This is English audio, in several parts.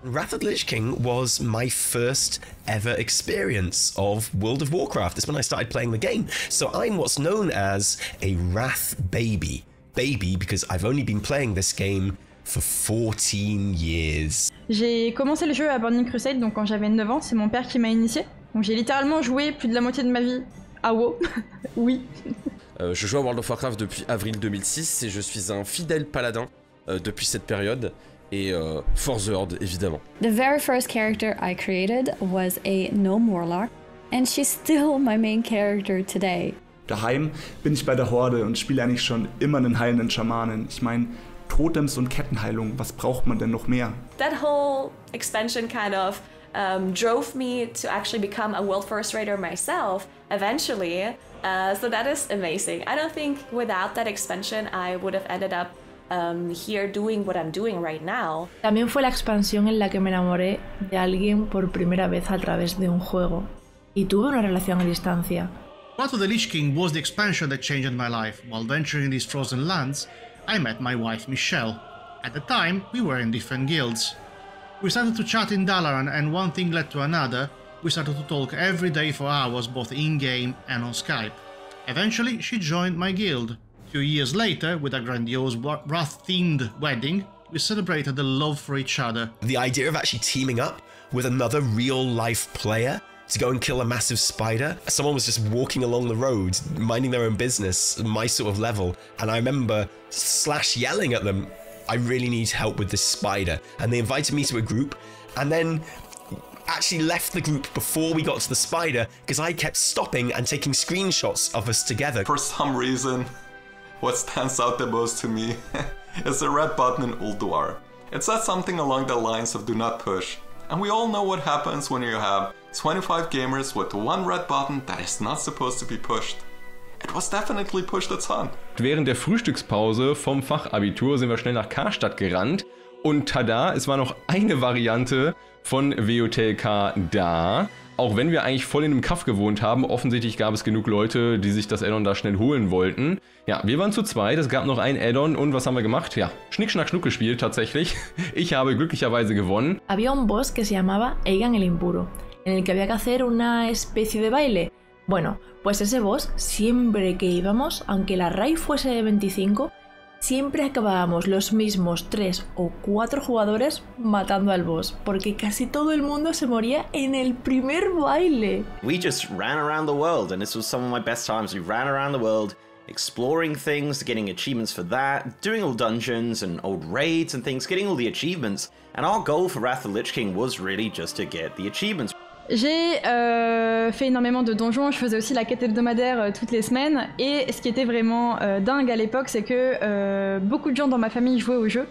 Wrath of the Lich King was my first ever experience of World of Warcraft. That's when I started playing the game. So I'm what's known as a Wrath baby. Baby because I've only been playing this game for 14 years. J'ai commencé le jeu à Burning Crusade, donc quand j'avais 9 ans, c'est mon père qui m'a initié. Donc j'ai littéralement joué plus de la moitié de ma vie à WoW. Oui. Je joue à World of Warcraft depuis avril 2006 et je suis un fidèle paladin depuis cette période. Et For the Horde, évidemment. The very first character I created was a gnome warlock, and she's still my main character today. Daheim bin ich bei der Horde und spiele eigentlich schon immer einen heilenden Schamanen. Ich meine, Totems und Kettenheilung, was braucht man denn noch mehr? That whole expansion kind of drove me to actually become a world first raider myself eventually. So that is amazing. I don't think without that expansion I would have ended up here doing what I'm doing right now. También fue la expansión en la que me enamoré de alguien por primera vez a través de un juego y tuve una relación a distancia. Wrath of the Lich King was the expansion that changed my life. While venturing these frozen lands, I met my wife Michelle. At the time, we were in different guilds. We started to chat in Dalaran and one thing led to another. We started to talk every day for hours, both in-game and on Skype. Eventually, she joined my guild. 2 years later, with a grandiose Wrath-themed wedding, we celebrated the love for each other. The idea of actually teaming up with another real-life player to go and kill a massive spider. Someone was just walking along the road, minding their own business, my sort of level, and I remember Slash yelling at them, I really need help with this spider. And they invited me to a group, and then actually left the group before we got to the spider because I kept stopping and taking screenshots of us together. For some reason, what stands out the most to me is the red button in Ulduar. It says something along the lines of do not push. And we all know what happens when you have 25 gamers with one red button that is not supposed to be pushed. It was definitely pushed a ton. Während der Frühstückspause vom Fachabitur sind wir schnell nach Karstadt gerannt und tada, es war noch eine Variante von WOTLK da. Auch wenn wir eigentlich voll in einem Kaff gewohnt haben, offensichtlich gab es genug Leute, die sich das Addon da schnell holen wollten. Ja, wir waren zu zweit, es gab noch ein Addon und was haben wir gemacht? Ja, Schnick, Schnack, Schnuck gespielt tatsächlich. Ich habe glücklicherweise gewonnen. Había un boss que se llamaba Eigan el Impuro, en el que había que hacer una especie de baile. Bueno, pues ese boss, siempre que íbamos, aunque la raid fuese de 25, siempre acabábamos los mismos 3 o 4 jugadores matando al boss, porque casi todo el mundo se moría en el primer baile. We just ran around the world, and this was some of my best times. We ran around the world, exploring things, getting achievements for that, doing all dungeons and old raids and things, getting all the achievements. And our goal for Wrath of the Lich King was really just to get the achievements. J'ai fait énormément de donjons, je faisais aussi la quête hebdomadaire toutes les semaines, et ce qui était vraiment dingue à l'époque, c'est que beaucoup de gens dans ma famille jouaient au jeu,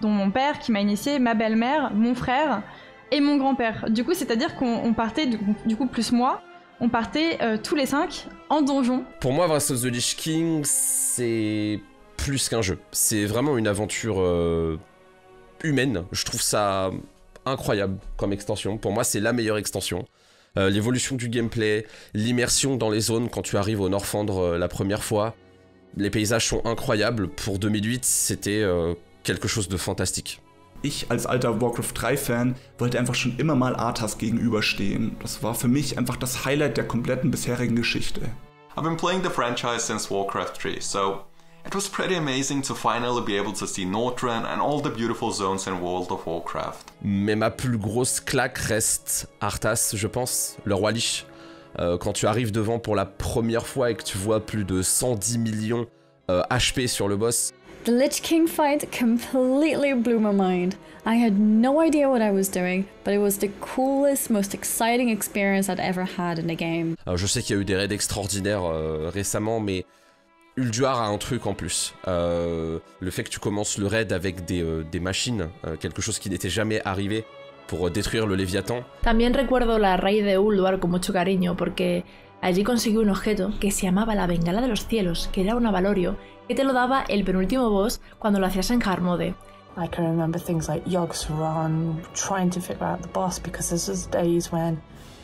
dont mon père qui m'a initié, ma belle-mère, mon frère et mon grand-père. Du coup, c'est-à-dire qu'on partait, du coup plus moi, on partait tous les 5 en donjon. Pour moi, Wrath of the Lich King, c'est plus qu'un jeu. C'est vraiment une aventure humaine. Je trouve ça incroyable comme extension. Pour moi, c'est la meilleure extension. L'évolution du gameplay, l'immersion dans les zones quand tu arrives au Northrend la première fois. Les paysages sont incroyables. Pour 2008, c'était quelque chose de fantastique. Ich als alter Warcraft 3-Fan wollte einfach schon immer mal Arthas gegenüberstehen. Das war für mich einfach das Highlight der kompletten bisherigen Geschichte. I've been playing the franchise since Warcraft 3, so it was pretty amazing to finally be able to see Northrend and all the beautiful zones in World of Warcraft. Mais ma plus grosse claque reste Arthas, je pense, le Roi Liche. Quand tu arrives devant pour la première fois et que tu vois plus de 110 millions HP sur le boss. The Lich King fight completely blew my mind. I had no idea what I was doing, but it was the coolest, most exciting experience I'd ever had in a game. Je sais qu'il y a eu des raids extraordinaires récemment, mais Ulduar a un truc en plus. Le fait que tu commences le raid avec des machines, quelque chose qui n'était jamais arrivé pour détruire le Léviathan. También recuerdo la raid de Ulduar con mucho cariño, porque allí conseguí un objeto que se llamaba la Bengala de los Cielos, que era un avalorio que te lo daba el penúltimo boss cuando lo hacías en hard mode. I can remember things like Yog's Run, trying to figure out the boss, because this was days when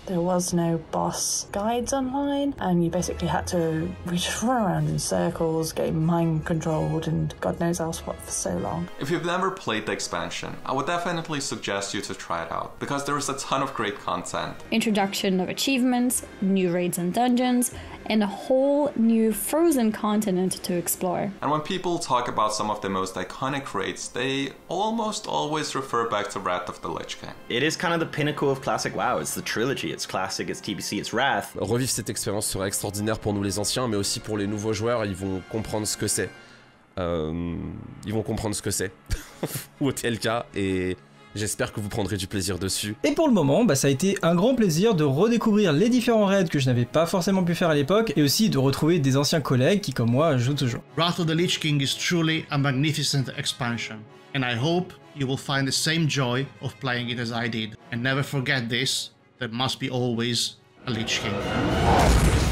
There was no boss guides online, and you basically had to just run around in circles, getting mind controlled and God knows else what for so long. If you've never played the expansion, I would definitely suggest you to try it out, because there is a ton of great content. Introduction of achievements, new raids and dungeons, and a whole new frozen continent to explore. And when people talk about some of the most iconic raids, they almost always refer back to Wrath of the Lich King. It is kind of the pinnacle of classic WoW. It's the trilogy. It's classic, it's TBC, it's Wrath. Revivre cette expérience serait extraordinaire pour nous les anciens, mais aussi pour les nouveaux joueurs, ils vont comprendre ce que c'est. Ils vont comprendre ce que c'est, ou auquel cas, et j'espère que vous prendrez du plaisir dessus. Et pour le moment, ça a été un grand plaisir de redécouvrir les différents raids que je n'avais pas forcément pu faire à l'époque, et aussi de retrouver des anciens collègues qui, comme moi, jouent toujours. Wrath of the Lich King is truly a magnificent expansion, and I hope you will find the same joy of playing it as I did. And never forget this, there must be always a Lich King.